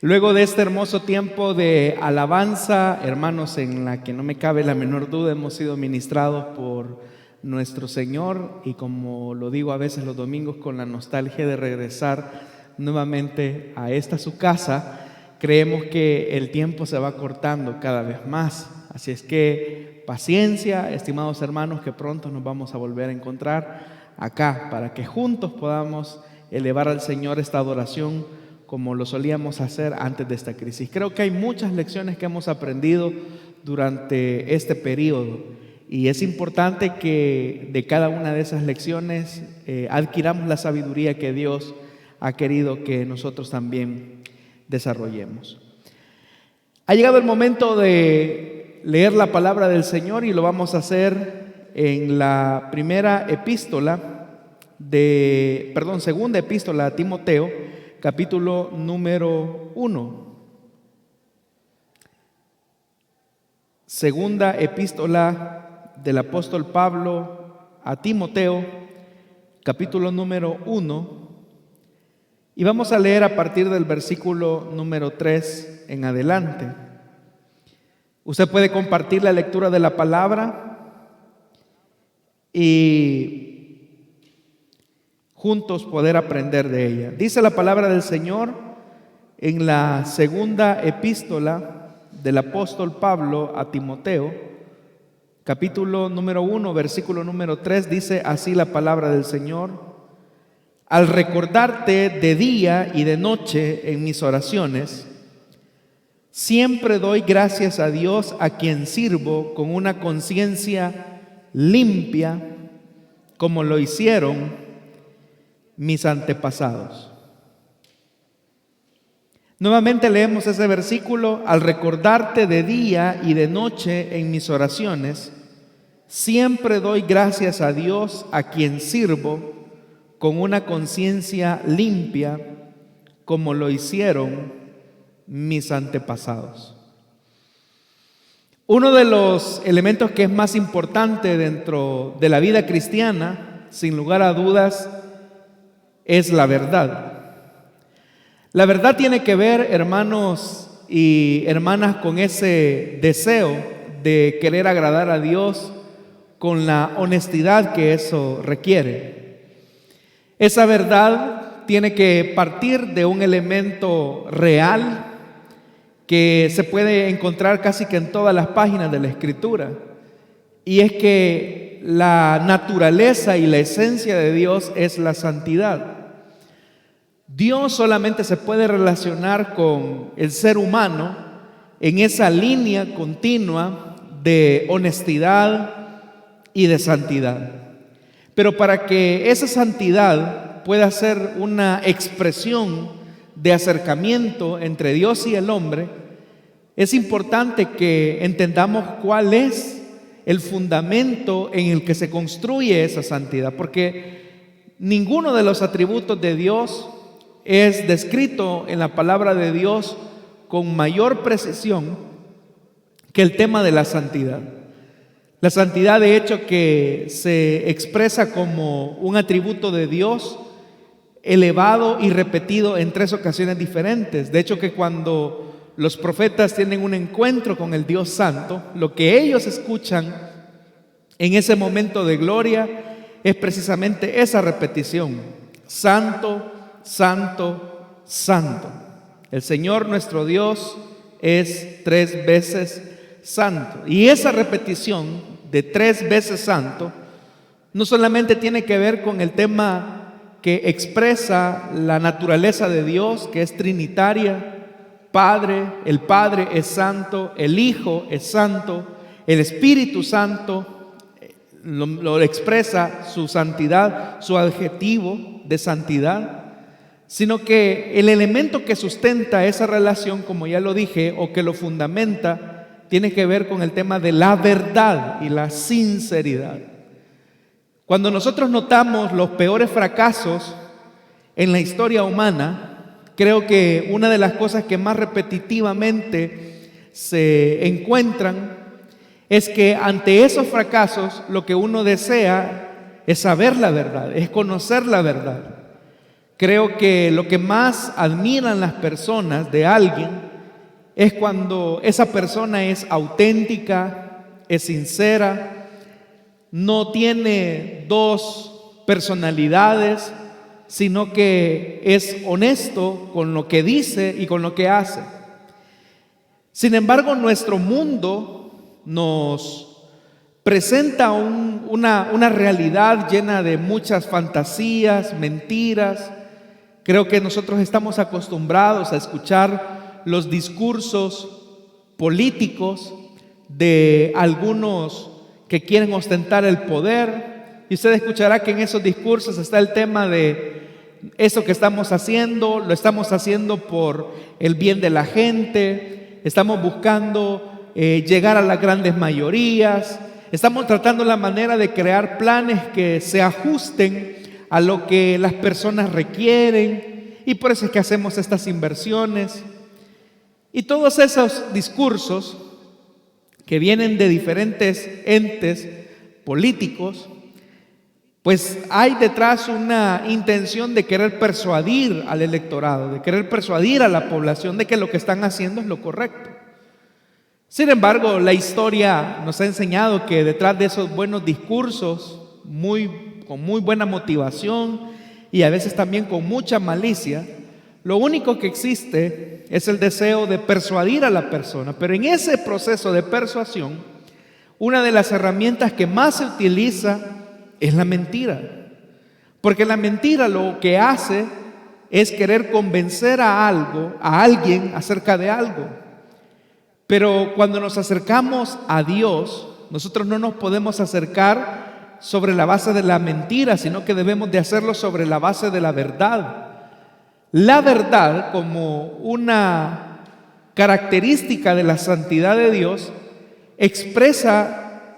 Luego de este hermoso tiempo de alabanza, hermanos, en la que no me cabe la menor duda, hemos sido ministrados por nuestro Señor, y como lo digo a veces los domingos con la nostalgia de regresar nuevamente a esta su casa, creemos que el tiempo se va cortando cada vez más. Así es que paciencia, estimados hermanos, que pronto nos vamos a volver a encontrar acá para que juntos podamos elevar al Señor esta adoración como lo solíamos hacer antes de esta crisis. Creo que hay muchas lecciones que hemos aprendido durante este periodo, y es importante que de cada una de esas lecciones adquiramos la sabiduría que Dios ha querido que nosotros también desarrollemos. Ha llegado el momento de leer la palabra del Señor, y lo vamos a hacer en la segunda epístola a Timoteo, capítulo número 1. Segunda epístola del apóstol Pablo a Timoteo, capítulo número 1. Y vamos a leer a partir del versículo número 3 en adelante. Usted puede compartir la lectura de la palabra y juntos poder aprender de ella. Dice la palabra del Señor en la segunda epístola del apóstol Pablo a Timoteo, capítulo número 1, versículo número 3, dice así la palabra del Señor: al recordarte de día y de noche en mis oraciones, siempre doy gracias a Dios, a quien sirvo con una conciencia limpia, como lo hicieron mis antepasados. Nuevamente leemos ese versículo: al recordarte de día y de noche en mis oraciones, siempre doy gracias a Dios, a quien sirvo con una conciencia limpia, como lo hicieron mis antepasados. Uno de los elementos que es más importante dentro de la vida cristiana, sin lugar a dudas, es la verdad. La verdad tiene que ver, hermanos y hermanas, con ese deseo de querer agradar a Dios, con la honestidad que eso requiere. Esa verdad tiene que partir de un elemento real que se puede encontrar casi que en todas las páginas de la Escritura, y es que la naturaleza y la esencia de Dios es la santidad. Dios solamente se puede relacionar con el ser humano en esa línea continua de honestidad y de santidad. Pero para que esa santidad pueda ser una expresión de acercamiento entre Dios y el hombre, es importante que entendamos cuál es el fundamento en el que se construye esa santidad, porque ninguno de los atributos de Dios es descrito en la palabra de Dios con mayor precisión que el tema de la santidad. La santidad, de hecho, que se expresa como un atributo de Dios elevado y repetido en 3 ocasiones diferentes. De hecho, que cuando los profetas tienen un encuentro con el Dios Santo, lo que ellos escuchan en ese momento de gloria es precisamente esa repetición: Santo, Santo, Santo. El Señor nuestro Dios es 3 veces santo. Y esa repetición de 3 veces santo no solamente tiene que ver con el tema que expresa la naturaleza de Dios, que es trinitaria: Padre, el Padre es santo, el Hijo es santo, el Espíritu Santo lo expresa su santidad, su adjetivo de santidad, sino que el elemento que sustenta esa relación, como ya lo dije, o que lo fundamenta, tiene que ver con el tema de la verdad y la sinceridad. Cuando nosotros notamos los peores fracasos en la historia humana, creo que una de las cosas que más repetitivamente se encuentran es que ante esos fracasos lo que uno desea es saber la verdad, es conocer la verdad. Creo que lo que más admiran las personas de alguien es cuando esa persona es auténtica, es sincera, no tiene dos personalidades, sino que es honesto con lo que dice y con lo que hace. Sin embargo, nuestro mundo nos presenta una realidad llena de muchas fantasías, mentiras. Creo que nosotros estamos acostumbrados a escuchar los discursos políticos de algunos que quieren ostentar el poder. Y usted escuchará que en esos discursos está el tema de eso que estamos haciendo, lo estamos haciendo por el bien de la gente, estamos buscando llegar a las grandes mayorías, estamos tratando la manera de crear planes que se ajusten a lo que las personas requieren, y por eso es que hacemos estas inversiones. Y todos esos discursos que vienen de diferentes entes políticos, pues hay detrás una intención de querer persuadir al electorado, de querer persuadir a la población de que lo que están haciendo es lo correcto. Sin embargo, la historia nos ha enseñado que detrás de esos buenos discursos, con muy buena motivación y a veces también con mucha malicia, lo único que existe es el deseo de persuadir a la persona. Pero en ese proceso de persuasión, una de las herramientas que más se utiliza es la mentira. Porque la mentira lo que hace es querer convencer a alguien acerca de algo. Pero cuando nos acercamos a Dios, nosotros no nos podemos acercar sobre la base de la mentira, sino que debemos de hacerlo sobre la base de la verdad. La verdad, como una característica de la santidad de Dios, expresa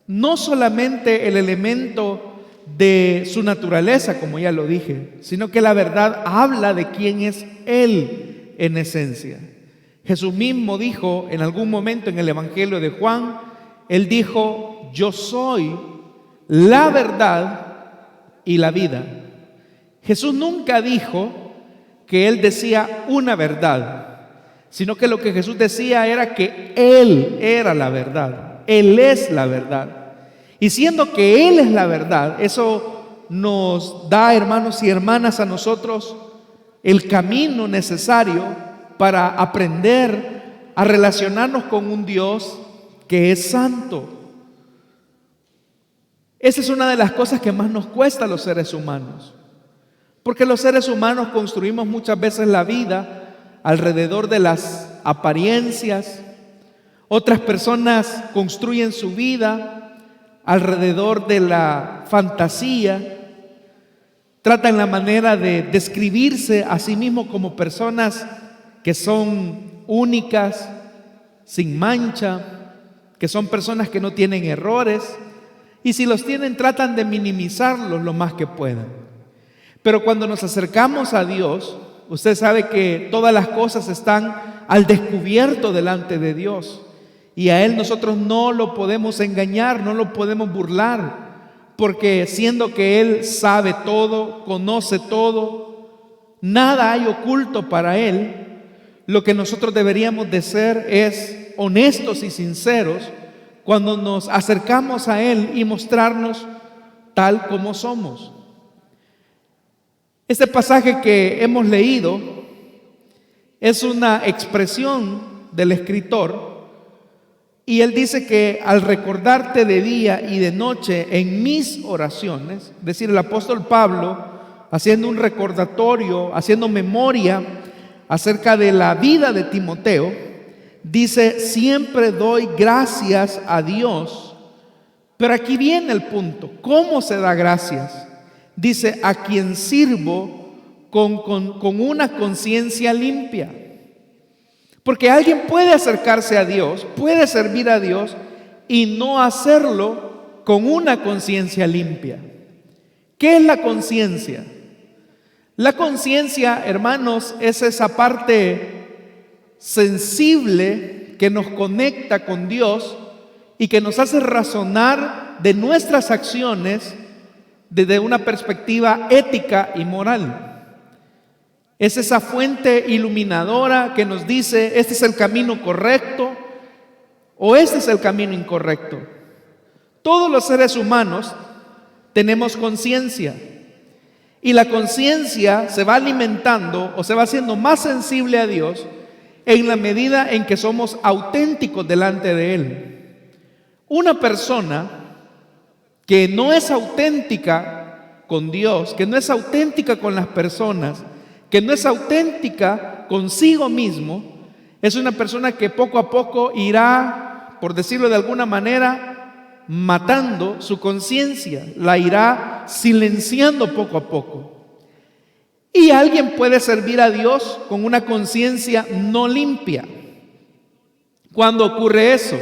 no solamente el elemento de su naturaleza, como ya lo dije, sino que la verdad habla de quién es Él en esencia. Jesús mismo dijo en algún momento en el Evangelio de Juan, Él dijo: yo soy la verdad y la vida. Jesús nunca dijo que Él decía una verdad, sino que lo que Jesús decía era que Él era la verdad, Él es la verdad. Y siendo que Él es la verdad, eso nos da, hermanos y hermanas, a nosotros el camino necesario para aprender a relacionarnos con un Dios que es santo. Esa es una de las cosas que más nos cuesta a los seres humanos, porque los seres humanos construimos muchas veces la vida alrededor de las apariencias. Otras personas construyen su vida alrededor de la fantasía, tratan la manera de describirse a sí mismos como personas que son únicas, sin mancha, que son personas que no tienen errores, y si los tienen tratan de minimizarlos lo más que puedan. Pero cuando nos acercamos a Dios, usted sabe que todas las cosas están al descubierto delante de Dios, y a Él nosotros no lo podemos engañar, no lo podemos burlar, porque siendo que Él sabe todo, conoce todo, nada hay oculto para Él. Lo que nosotros deberíamos de ser es honestos y sinceros cuando nos acercamos a Él y mostrarnos tal como somos. Este pasaje que hemos leído es una expresión del escritor, y él dice que al recordarte de día y de noche en mis oraciones, es decir, el apóstol Pablo haciendo un recordatorio, haciendo memoria acerca de la vida de Timoteo, dice: siempre doy gracias a Dios. Pero aquí viene el punto, ¿cómo se da gracias? Dice: a quien sirvo con una conciencia limpia. Porque alguien puede acercarse a Dios, puede servir a Dios y no hacerlo con una conciencia limpia. ¿Qué es la conciencia? La conciencia, hermanos, es esa parte sensible que nos conecta con Dios y que nos hace razonar de nuestras acciones desde una perspectiva ética y moral. Es esa fuente iluminadora que nos dice, este es el camino correcto o este es el camino incorrecto. Todos los seres humanos tenemos conciencia y la conciencia se va alimentando o se va haciendo más sensible a Dios en la medida en que somos auténticos delante de Él. Una persona que no es auténtica con Dios, que no es auténtica con las personas, que no es auténtica consigo mismo, es una persona que poco a poco irá, por decirlo de alguna manera, matando su conciencia, la irá silenciando poco a poco. Y alguien puede servir a Dios con una conciencia no limpia. ¿Cuándo ocurre eso?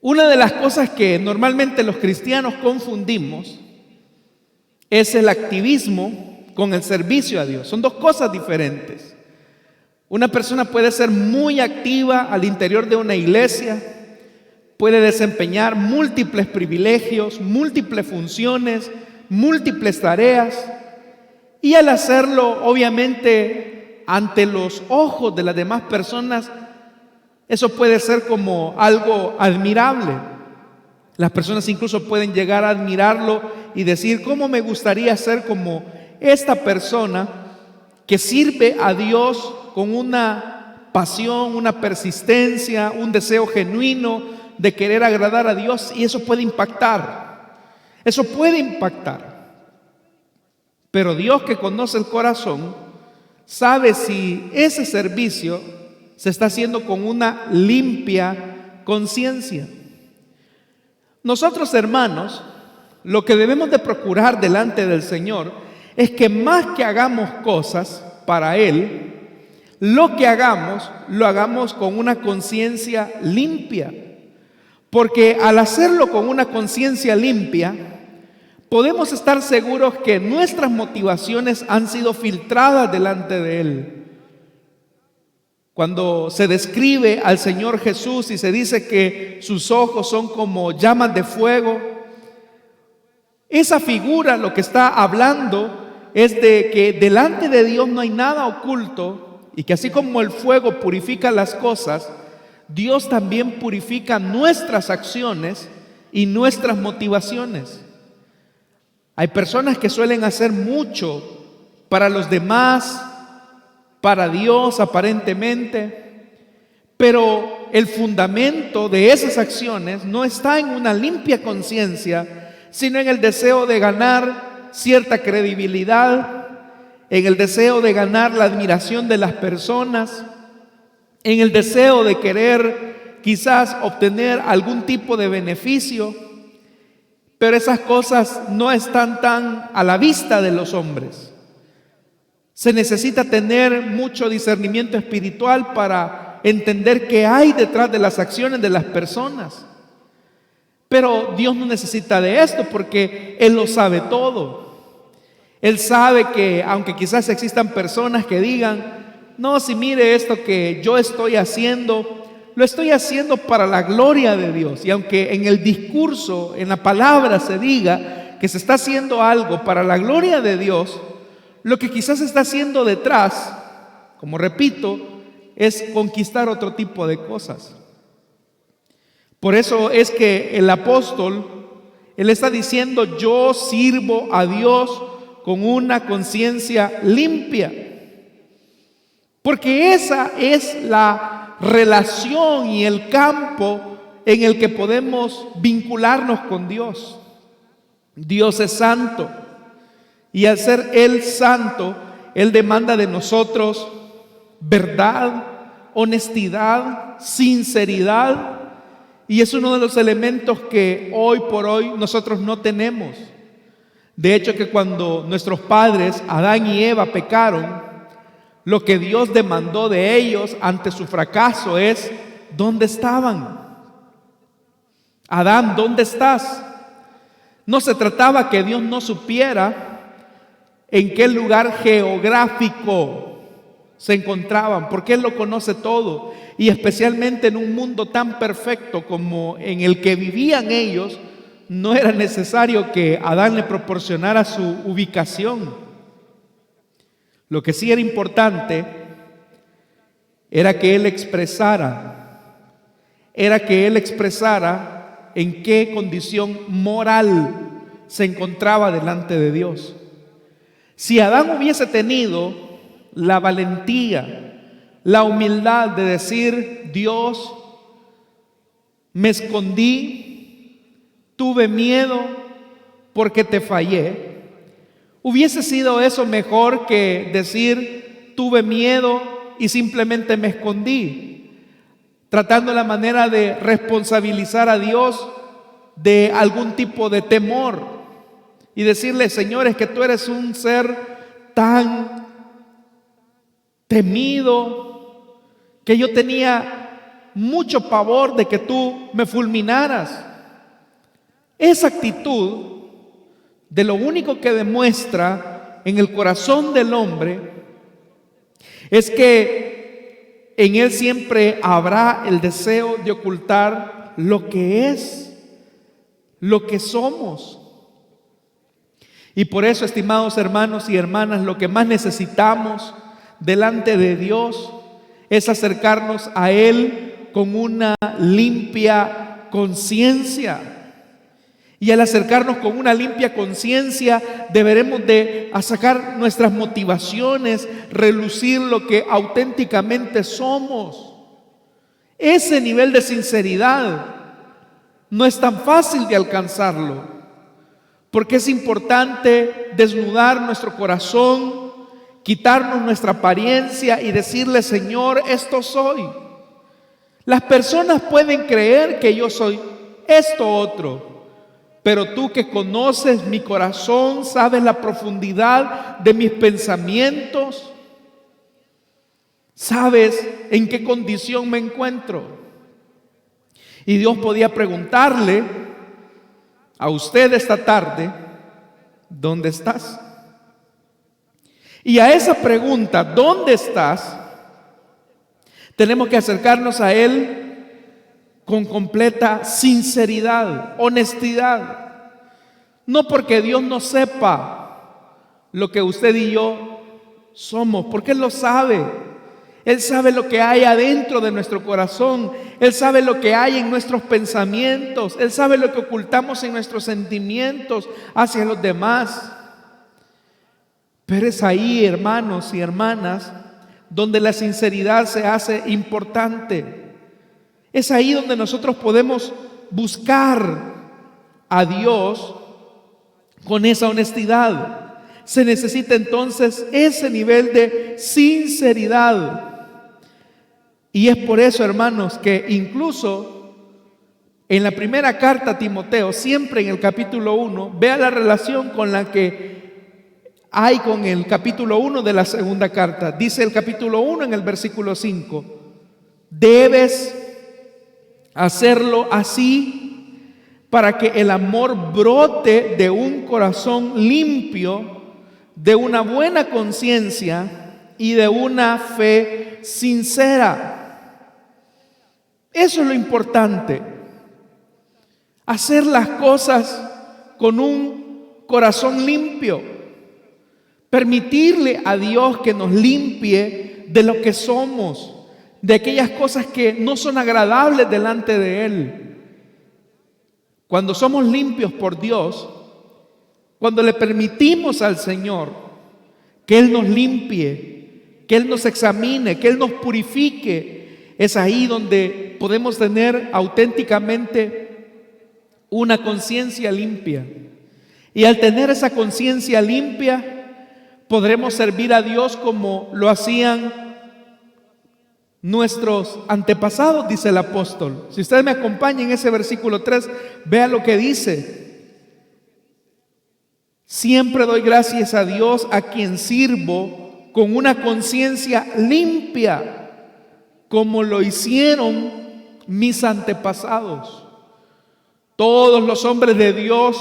Una de las cosas que normalmente los cristianos confundimos es el activismo con el servicio a Dios. Son dos cosas diferentes. Una persona puede ser muy activa al interior de una iglesia, puede desempeñar múltiples privilegios, múltiples funciones, múltiples tareas, y al hacerlo, obviamente, ante los ojos de las demás personas, eso puede ser como algo admirable. Las personas incluso pueden llegar a admirarlo y decir, ¿cómo me gustaría ser como esta persona que sirve a Dios con una pasión, una persistencia, un deseo genuino de querer agradar a Dios? Y eso puede impactar. Eso puede impactar. Pero Dios, que conoce el corazón, sabe si ese servicio se está haciendo con una limpia conciencia. Nosotros, hermanos, lo que debemos de procurar delante del Señor es que más que hagamos cosas para Él, lo que hagamos, lo hagamos con una conciencia limpia. Porque al hacerlo con una conciencia limpia, podemos estar seguros que nuestras motivaciones han sido filtradas delante de Él. Cuando se describe al Señor Jesús y se dice que sus ojos son como llamas de fuego, esa figura lo que está hablando es de que delante de Dios no hay nada oculto y que así como el fuego purifica las cosas, Dios también purifica nuestras acciones y nuestras motivaciones. Hay personas que suelen hacer mucho para los demás, para Dios aparentemente, pero el fundamento de esas acciones no está en una limpia conciencia, sino en el deseo de ganar cierta credibilidad, en el deseo de ganar la admiración de las personas, en el deseo de querer quizás obtener algún tipo de beneficio, pero esas cosas no están tan a la vista de los hombres. Se necesita tener mucho discernimiento espiritual para entender qué hay detrás de las acciones de las personas. Pero Dios no necesita de esto porque Él lo sabe todo. Él sabe que aunque quizás existan personas que digan, no, si mire esto que yo estoy haciendo, lo estoy haciendo para la gloria de Dios. Y aunque en el discurso, en la palabra se diga que se está haciendo algo para la gloria de Dios, lo que quizás se está haciendo detrás, como repito, es conquistar otro tipo de cosas. Por eso es que el apóstol, él está diciendo, yo sirvo a Dios con una conciencia limpia. Porque esa es la relación y el campo en el que podemos vincularnos con Dios. Dios es santo. Y al ser Él santo, Él demanda de nosotros verdad, honestidad, sinceridad. Y es uno de los elementos que hoy por hoy nosotros no tenemos. De hecho, que cuando nuestros padres, Adán y Eva, pecaron, lo que Dios demandó de ellos ante su fracaso es, ¿dónde estaban? Adán, ¿dónde estás? No se trataba que Dios no supiera en qué lugar geográfico se encontraban, porque Él lo conoce todo, y especialmente en un mundo tan perfecto como en el que vivían ellos, no era necesario que Adán le proporcionara su ubicación. Lo que sí era importante era que él expresara en qué condición moral se encontraba delante de Dios. Si Adán hubiese tenido la valentía, la humildad de decir: Dios, me escondí, tuve miedo porque te fallé, hubiese sido eso mejor que decir: tuve miedo y simplemente me escondí, tratando la manera de responsabilizar a Dios de algún tipo de temor y decirle: Señor, es que tú eres un ser tan temido que yo tenía mucho pavor de que tú me fulminaras. Esa actitud de lo único que demuestra en el corazón del hombre es que en él siempre habrá el deseo de ocultar lo que es, lo que somos. Y por eso, estimados hermanos y hermanas, lo que más necesitamos delante de Dios es acercarnos a Él con una limpia conciencia. Y al acercarnos con una limpia conciencia, deberemos de sacar nuestras motivaciones, relucir lo que auténticamente somos. Ese nivel de sinceridad no es tan fácil de alcanzarlo, porque es importante desnudar nuestro corazón, quitarnos nuestra apariencia y decirle: Señor, esto soy. Las personas pueden creer que yo soy esto otro, pero tú que conoces mi corazón, sabes la profundidad de mis pensamientos, sabes en qué condición me encuentro. Y Dios podía preguntarle a usted esta tarde: ¿dónde estás? Y a esa pregunta, ¿dónde estás?, tenemos que acercarnos a Él con completa sinceridad, honestidad. No porque Dios no sepa lo que usted y yo somos, porque Él lo sabe. Él sabe lo que hay adentro de nuestro corazón. Él sabe lo que hay en nuestros pensamientos. Él sabe lo que ocultamos en nuestros sentimientos hacia los demás. Pero es ahí, hermanos y hermanas, donde la sinceridad se hace importante. Es ahí donde nosotros podemos buscar a Dios con esa honestidad. Se necesita entonces ese nivel de sinceridad. Y es por eso, hermanos, que incluso en la primera carta a Timoteo, siempre en el capítulo 1, vea la relación con la que hay con el capítulo 1 de la segunda carta. Dice el capítulo 1 en el versículo 5: debes hacerlo así para que el amor brote de un corazón limpio, de una buena conciencia y de una fe sincera. Eso es lo importante. Hacer las cosas con un corazón limpio. Permitirle a Dios que nos limpie de lo que somos, de aquellas cosas que no son agradables delante de Él. Cuando somos limpios por Dios, cuando le permitimos al Señor que Él nos limpie, que Él nos examine, que Él nos purifique, es ahí donde podemos tener auténticamente una conciencia limpia. Y al tener esa conciencia limpia, podremos servir a Dios como lo hacían nuestros antepasados, dice el apóstol. Si ustedes me acompañan en ese versículo 3, vea lo que dice: siempre doy gracias a Dios, a quien sirvo con una conciencia limpia, como lo hicieron mis antepasados. Todos los hombres de Dios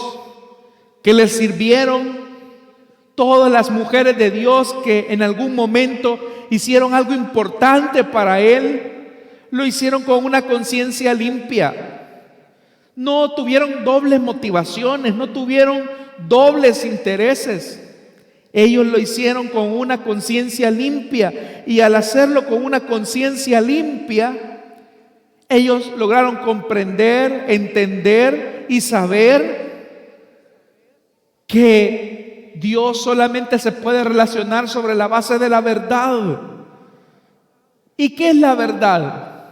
que les sirvieron, todas las mujeres de Dios que en algún momento hicieron algo importante para Él, lo hicieron con una conciencia limpia. No tuvieron dobles motivaciones, no tuvieron dobles intereses. Ellos lo hicieron con una conciencia limpia, y al hacerlo con una conciencia limpia, ellos lograron comprender, entender y saber que Dios solamente se puede relacionar sobre la base de la verdad. ¿Y qué es la verdad?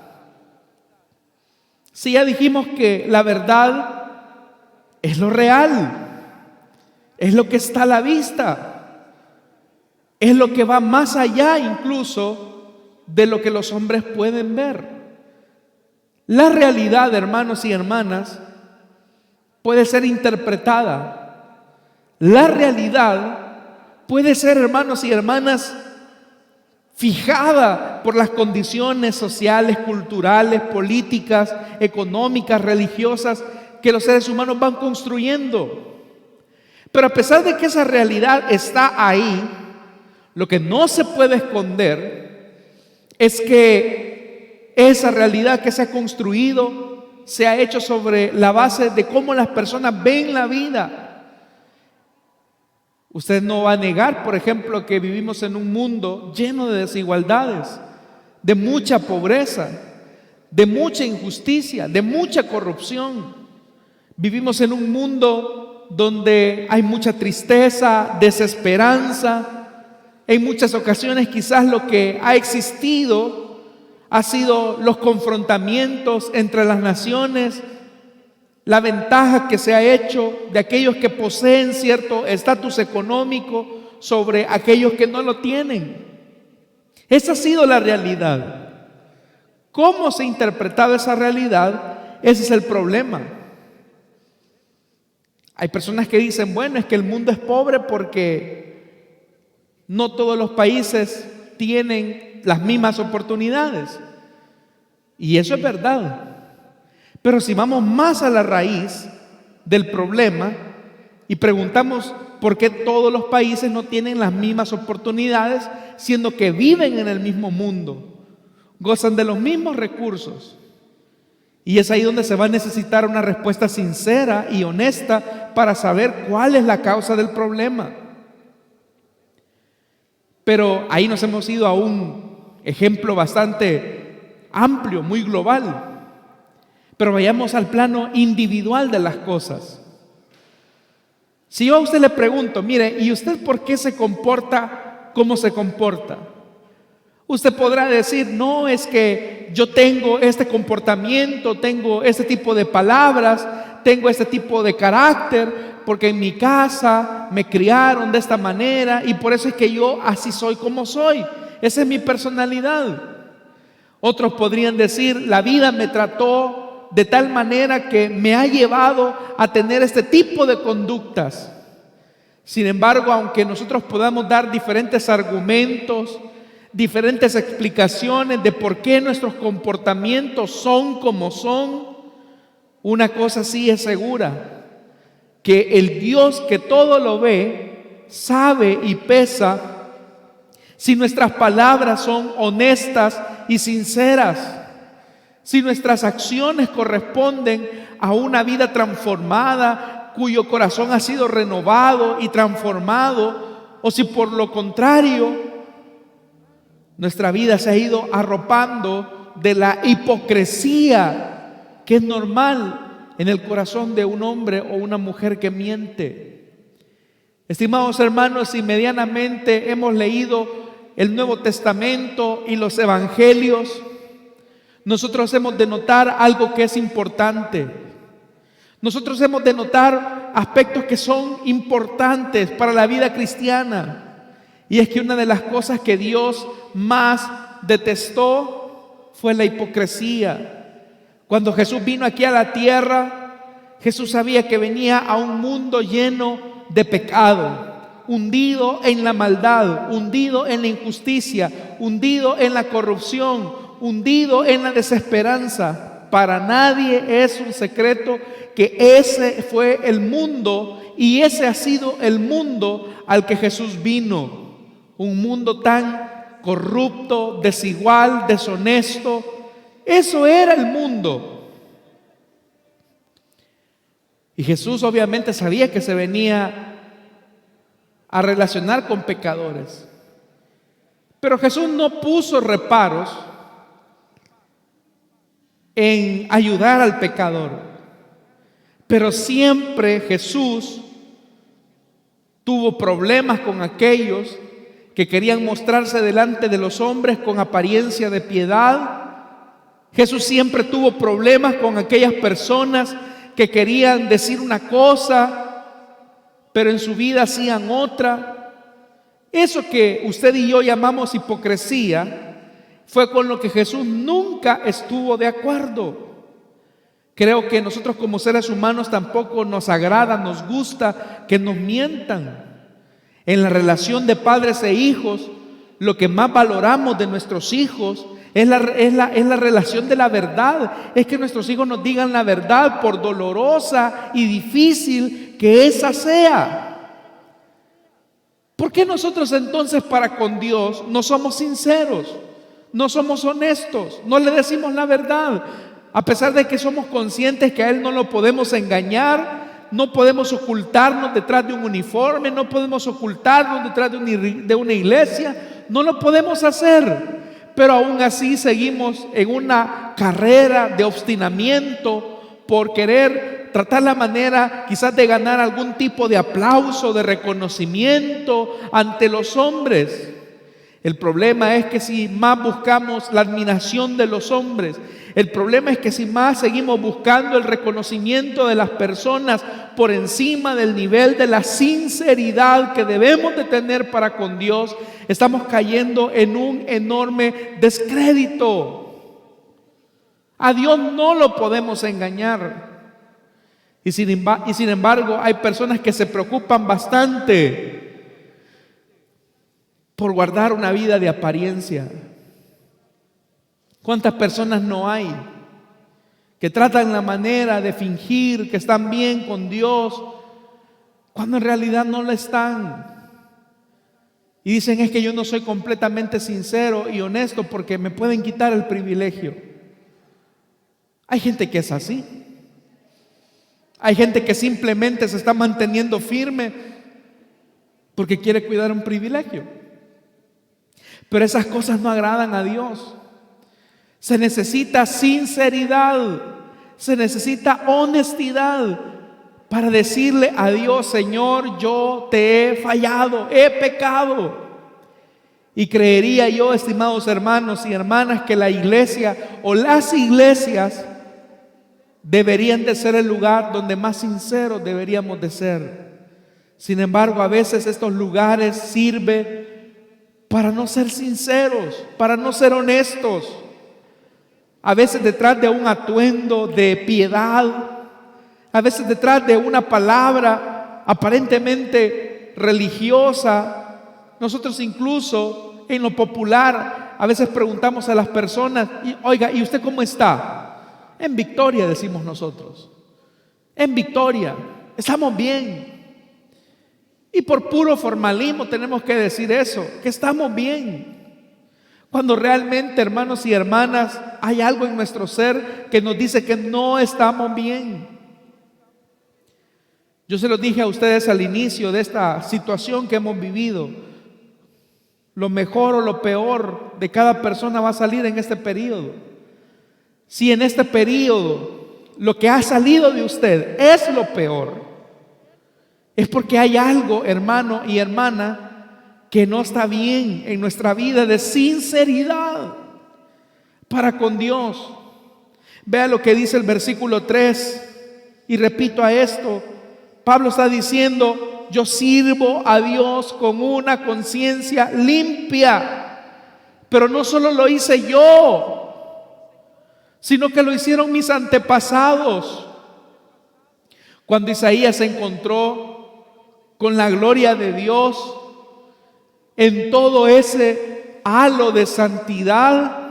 Si ya dijimos que la verdad es lo real, es lo que está a la vista, es lo que va más allá incluso de lo que los hombres pueden ver. La realidad, hermanos y hermanas, puede ser interpretada. La realidad puede ser, hermanos y hermanas, fijada por las condiciones sociales, culturales, políticas, económicas, religiosas que los seres humanos van construyendo. Pero a pesar de que esa realidad está ahí, lo que no se puede esconder es que esa realidad que se ha construido se ha hecho sobre la base de cómo las personas ven la vida. Usted no va a negar, por ejemplo, que vivimos en un mundo lleno de desigualdades, de mucha pobreza, de mucha injusticia, de mucha corrupción. Vivimos en un mundo donde hay mucha tristeza, desesperanza. En muchas ocasiones quizás lo que ha existido ha sido los confrontamientos entre las naciones, la ventaja que se ha hecho de aquellos que poseen cierto estatus económico sobre aquellos que no lo tienen. Esa ha sido la realidad. ¿Cómo se ha interpretado esa realidad? Ese es el problema. Hay personas que dicen, bueno, es que el mundo es pobre porque no todos los países tienen las mismas oportunidades. Y eso es verdad. Pero si vamos más a la raíz del problema y preguntamos por qué todos los países no tienen las mismas oportunidades, siendo que viven en el mismo mundo, gozan de los mismos recursos. Y es ahí donde se va a necesitar una respuesta sincera y honesta para saber cuál es la causa del problema. Pero ahí nos hemos ido a un ejemplo bastante amplio, muy global. Pero vayamos al plano individual de las cosas. Si yo a usted le pregunto, mire, ¿y usted por qué se comporta como se comporta? Usted podrá decir, no, es que yo tengo este comportamiento, tengo este tipo de palabras, tengo este tipo de carácter, porque en mi casa me criaron de esta manera y por eso es que yo así soy como soy. Esa es mi personalidad. Otros podrían decir, la vida me trató de tal manera que me ha llevado a tener este tipo de conductas. Sin embargo, aunque nosotros podamos dar diferentes argumentos, diferentes explicaciones de por qué nuestros comportamientos son como son, una cosa sí es segura, que el Dios que todo lo ve, sabe y pesa si nuestras palabras son honestas y sinceras, si nuestras acciones corresponden a una vida transformada, cuyo corazón ha sido renovado y transformado, o si por lo contrario nuestra vida se ha ido arropando de la hipocresía que es normal en el corazón de un hombre o una mujer que miente. Estimados hermanos, si medianamente hemos leído el Nuevo Testamento y los Evangelios, nosotros hemos de notar algo que es importante. Nosotros hemos de notar aspectos que son importantes para la vida cristiana. Y es que una de las cosas que Dios más detestó fue la hipocresía. Cuando Jesús vino aquí a la tierra, Jesús sabía que venía a un mundo lleno de pecado, hundido en la maldad, hundido en la injusticia, hundido en la corrupción, hundido en la desesperanza. Para nadie es un secreto que ese fue el mundo y ese ha sido el mundo al que Jesús vino. Un mundo tan corrupto, desigual, deshonesto. Eso era el mundo. Y Jesús obviamente sabía que se venía a relacionar con pecadores. Pero Jesús no puso reparos en ayudar al pecador. Pero siempre Jesús tuvo problemas con aquellos que querían mostrarse delante de los hombres con apariencia de piedad. Jesús siempre tuvo problemas con aquellas personas que querían decir una cosa, pero en su vida hacían otra. Eso que usted y yo llamamos hipocresía fue con lo que Jesús nunca estuvo de acuerdo. Creo que nosotros como seres humanos tampoco nos agrada, nos gusta que nos mientan. En la relación de padres e hijos, lo que más valoramos de nuestros hijos es la relación de la verdad. Es que nuestros hijos nos digan la verdad, por dolorosa y difícil que esa sea. ¿Por qué nosotros entonces para con Dios no somos sinceros? No somos honestos, no le decimos la verdad, a pesar de que somos conscientes que a Él no lo podemos engañar. No podemos ocultarnos detrás de un uniforme, no podemos ocultarnos detrás de una iglesia, no lo podemos hacer. Pero aún así seguimos en una carrera de obstinamiento por querer tratar la manera quizás de ganar algún tipo de aplauso, de reconocimiento ante los hombres. El problema es que si más buscamos la admiración de los hombres, el problema es que si más seguimos buscando el reconocimiento de las personas por encima del nivel de la sinceridad que debemos de tener para con Dios, estamos cayendo en un enorme descrédito. A Dios no lo podemos engañar. Y sin embargo, hay personas que se preocupan bastante por guardar una vida de apariencia. ¿Cuántas personas no hay que tratan la manera de fingir que están bien con Dios cuando en realidad no lo están? Y dicen: es que yo no soy completamente sincero y honesto porque me pueden quitar el privilegio. Hay gente que es así. Hay gente que simplemente se está manteniendo firme porque quiere cuidar un privilegio. Pero esas cosas no agradan a Dios. Se necesita sinceridad, se necesita honestidad para decirle a Dios: Señor, yo te he fallado, he pecado. Y creería yo, estimados hermanos y hermanas, que la iglesia o las iglesias deberían de ser el lugar donde más sinceros deberíamos de ser. Sin embargo, a veces estos lugares sirven para no ser sinceros, para no ser honestos. A veces detrás de un atuendo de piedad, a veces detrás de una palabra aparentemente religiosa, nosotros incluso en lo popular a veces preguntamos a las personas: oiga, ¿y usted cómo está? En victoria, decimos nosotros. En victoria, estamos bien. Y por puro formalismo tenemos que decir eso, que estamos bien. Cuando realmente, hermanos y hermanas, hay algo en nuestro ser que nos dice que no estamos bien. Yo se lo dije a ustedes al inicio de esta situación que hemos vivido. Lo mejor o lo peor de cada persona va a salir en este periodo. Si en este periodo lo que ha salido de usted es lo peor, es porque hay algo, hermano y hermana, que no está bien en nuestra vida de sinceridad para con Dios. Vea lo que dice el versículo 3, y repito a esto, Pablo está diciendo: yo sirvo a Dios con una conciencia limpia. Pero no solo lo hice yo, sino que lo hicieron mis antepasados. Cuando Isaías se encontró con la gloria de Dios en todo ese halo de santidad,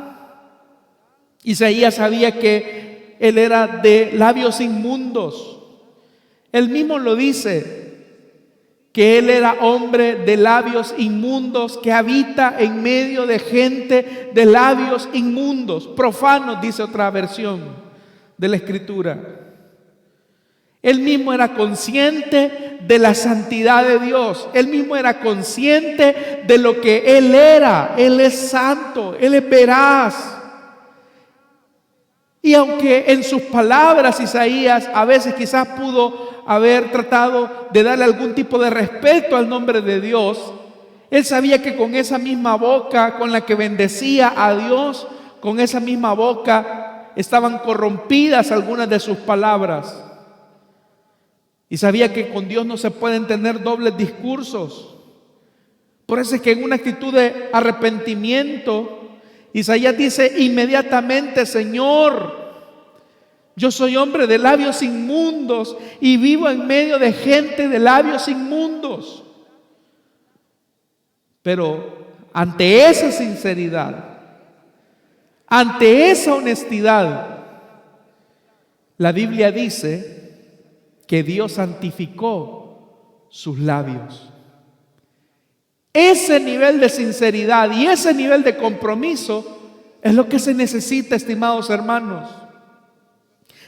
Isaías sabía que él era de labios inmundos. Él mismo lo dice, que él era hombre de labios inmundos, que habita en medio de gente de labios inmundos, profanos, dice otra versión de la Escritura. Él mismo era consciente de la santidad de Dios. Él mismo era consciente de lo que Él era. Él es santo, Él es veraz. Y aunque en sus palabras Isaías a veces quizás pudo haber tratado de darle algún tipo de respeto al nombre de Dios, él sabía que con esa misma boca con la que bendecía a Dios, con esa misma boca estaban corrompidas algunas de sus palabras. Y sabía que con Dios no se pueden tener dobles discursos. Por eso es que en una actitud de arrepentimiento, Isaías dice inmediatamente: Señor, yo soy hombre de labios inmundos y vivo en medio de gente de labios inmundos. Pero ante esa sinceridad, ante esa honestidad, la Biblia dice que Dios santificó sus labios. Ese nivel de sinceridad y ese nivel de compromiso es lo que se necesita, estimados hermanos.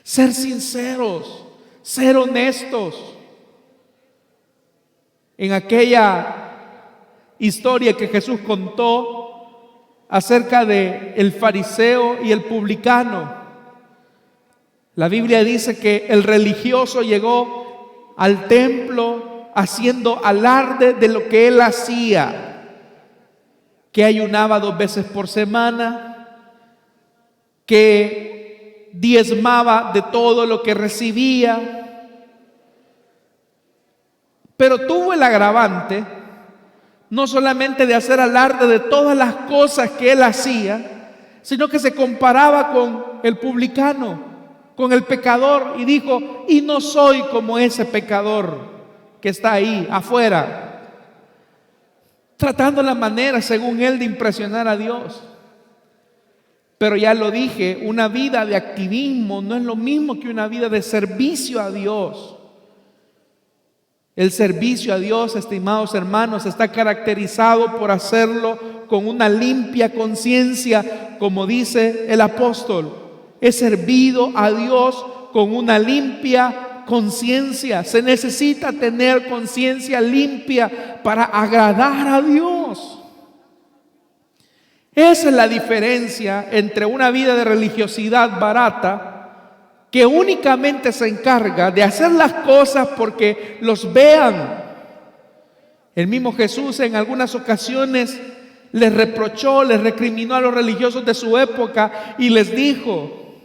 Ser sinceros, ser honestos. En aquella historia que Jesús contó acerca de el fariseo y el publicano, la Biblia dice que el religioso llegó al templo haciendo alarde de lo que él hacía, que ayunaba 2 veces por semana, que diezmaba de todo lo que recibía, pero tuvo el agravante no solamente de hacer alarde de todas las cosas que él hacía, sino que se comparaba con el publicano, con el pecador, y dijo: y no soy como ese pecador que está ahí afuera, tratando la manera, según él, de impresionar a Dios. Pero ya lo dije, una vida de activismo no es lo mismo que una vida de servicio a Dios. El servicio a Dios, estimados hermanos, está caracterizado por hacerlo con una limpia conciencia, como dice el apóstol. He servido a Dios con una limpia conciencia. Se necesita tener conciencia limpia para agradar a Dios. Esa es la diferencia entre una vida de religiosidad barata, que únicamente se encarga de hacer las cosas porque los vean. El mismo Jesús en algunas ocasiones les reprochó, les recriminó a los religiosos de su época y les dijo: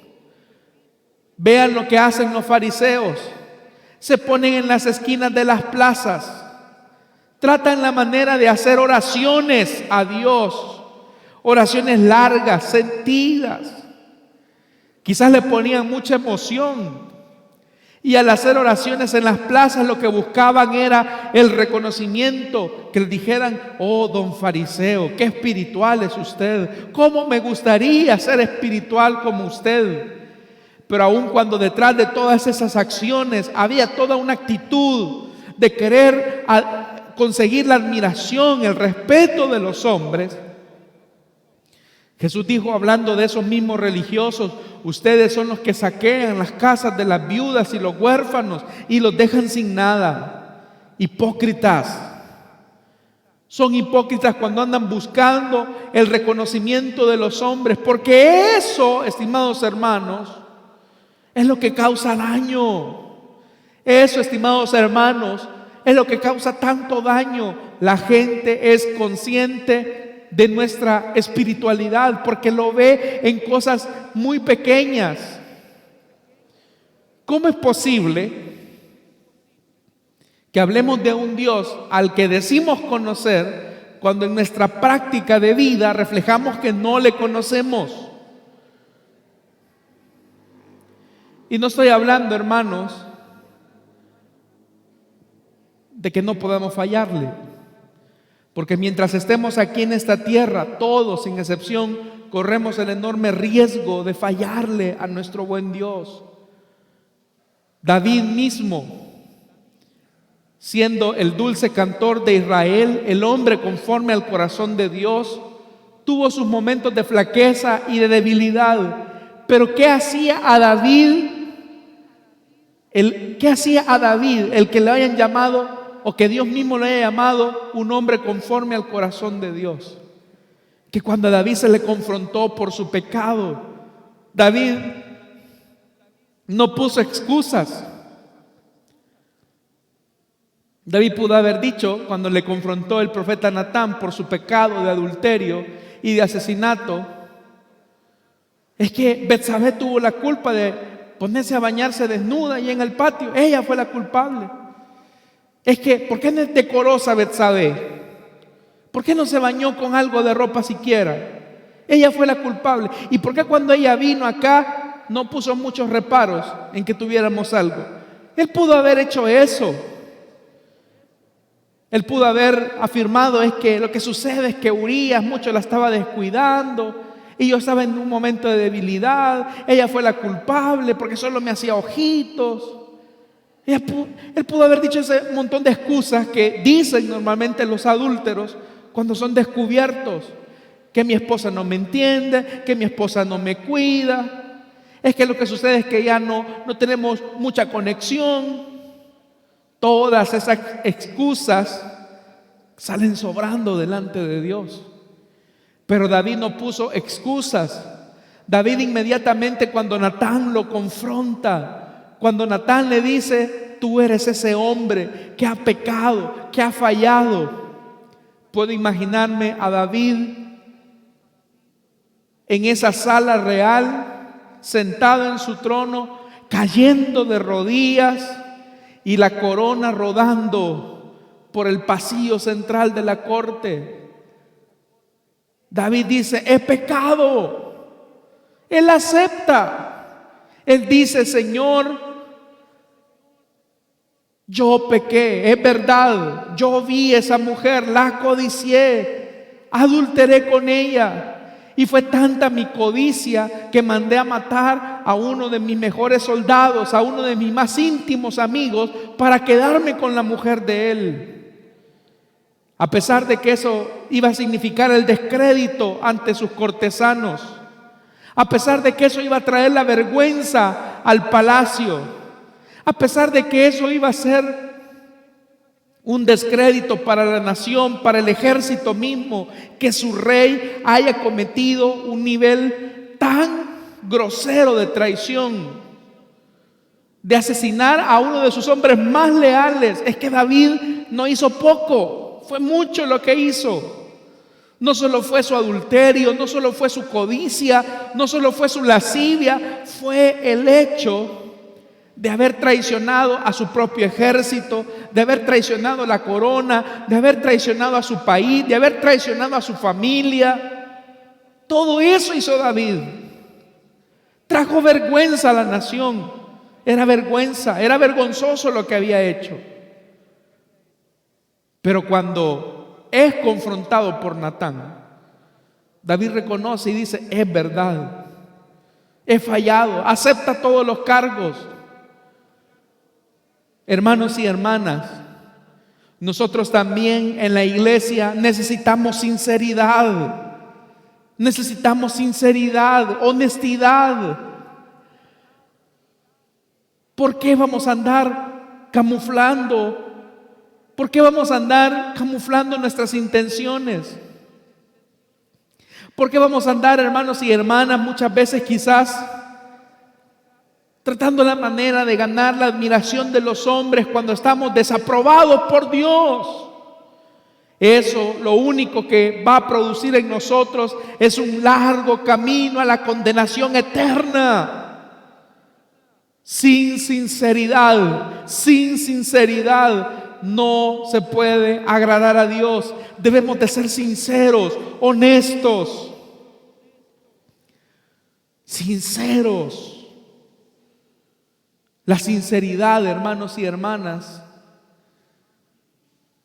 vean lo que hacen los fariseos. Se ponen en las esquinas de las plazas, tratan la manera de hacer oraciones a Dios, oraciones largas, sentidas. Quizás le ponían mucha emoción, y al hacer oraciones en las plazas lo que buscaban era el reconocimiento, que le dijeran: oh, don fariseo, qué espiritual es usted, cómo me gustaría ser espiritual como usted. Pero aun cuando detrás de todas esas acciones había toda una actitud de querer conseguir la admiración, el respeto de los hombres, Jesús dijo, hablando de esos mismos religiosos: ustedes son los que saquean las casas de las viudas y los huérfanos y los dejan sin nada. Hipócritas. Son hipócritas cuando andan buscando el reconocimiento de los hombres, porque eso, estimados hermanos, es lo que causa daño. Eso, estimados hermanos, es lo que causa tanto daño. La gente es consciente de nuestra espiritualidad porque lo ve en cosas muy pequeñas. ¿Cómo es posible que hablemos de un Dios al que decimos conocer cuando en nuestra práctica de vida reflejamos que no le conocemos? Y no estoy hablando, hermanos, de que no podamos fallarle, porque mientras estemos aquí en esta tierra, todos sin excepción corremos el enorme riesgo de fallarle a nuestro buen Dios. David mismo, siendo el dulce cantor de Israel, el hombre conforme al corazón de Dios, tuvo sus momentos de flaqueza y de debilidad. Pero ¿qué hacía a David ¿Qué hacía a David el que le hayan llamado, o que Dios mismo le haya llamado un hombre conforme al corazón de Dios? Que cuando a David se le confrontó por su pecado, David no puso excusas. David pudo haber dicho, cuando le confrontó el profeta Natán por su pecado de adulterio y de asesinato, es que Betsabé tuvo la culpa de ponerse a bañarse desnuda y en el patio. Ella fue la culpable. Es que, ¿por qué no es decorosa Betsabé? ¿Por qué no se bañó con algo de ropa siquiera? Ella fue la culpable. ¿Y por qué cuando ella vino acá no puso muchos reparos en que tuviéramos algo? Él pudo haber hecho eso. Él pudo haber afirmado es que lo que sucede es que Urías mucho la estaba descuidando y yo estaba en un momento de debilidad. Ella fue la culpable porque solo me hacía ojitos. Él pudo haber dicho ese montón de excusas que dicen normalmente los adúlteros cuando son descubiertos. Que mi esposa no me entiende, que mi esposa no me cuida. Es que lo que sucede es que ya no tenemos mucha conexión. Todas esas excusas salen sobrando delante de Dios. Pero David no puso excusas. David inmediatamente, cuando Natán lo confronta, cuando Natán le dice: tú eres ese hombre que ha pecado, que ha fallado. Puedo imaginarme a David en esa sala real, sentado en su trono, cayendo de rodillas y la corona rodando por el pasillo central de la corte. David dice: he pecado. Él acepta. Él dice: Señor, yo pequé, es verdad. Yo vi a esa mujer, la codicié, adulteré con ella. Y fue tanta mi codicia que mandé a matar a uno de mis mejores soldados, a uno de mis más íntimos amigos, para quedarme con la mujer de él. A pesar de que eso iba a significar el descrédito ante sus cortesanos, a pesar de que eso iba a traer la vergüenza al palacio, a pesar de que eso iba a ser un descrédito para la nación, para el ejército mismo, que su rey haya cometido un nivel tan grosero de traición, de asesinar a uno de sus hombres más leales. Es que David no hizo poco, fue mucho lo que hizo. No solo fue su adulterio, no solo fue su codicia, no solo fue su lascivia, fue el hecho de haber traicionado a su propio ejército, de haber traicionado la corona, de haber traicionado a su país, de haber traicionado a su familia. Todo eso hizo David. Trajo vergüenza a la nación. Era vergonzoso lo que había hecho. Pero cuando es confrontado por Natán, David reconoce y dice: es verdad, he fallado, acepta todos los cargos. Hermanos y hermanas, nosotros también en la iglesia necesitamos sinceridad, honestidad. ¿Por qué vamos a andar camuflando? ¿Por qué vamos a andar camuflando nuestras intenciones? ¿Por qué vamos a andar, hermanos y hermanas, muchas veces quizás tratando la manera de ganar la admiración de los hombres cuando estamos desaprobados por Dios? Eso lo único que va a producir en nosotros es un largo camino a la condenación eterna. Sin sinceridad no se puede agradar a Dios. Debemos de ser sinceros, honestos, sinceros. La sinceridad, hermanos y hermanas,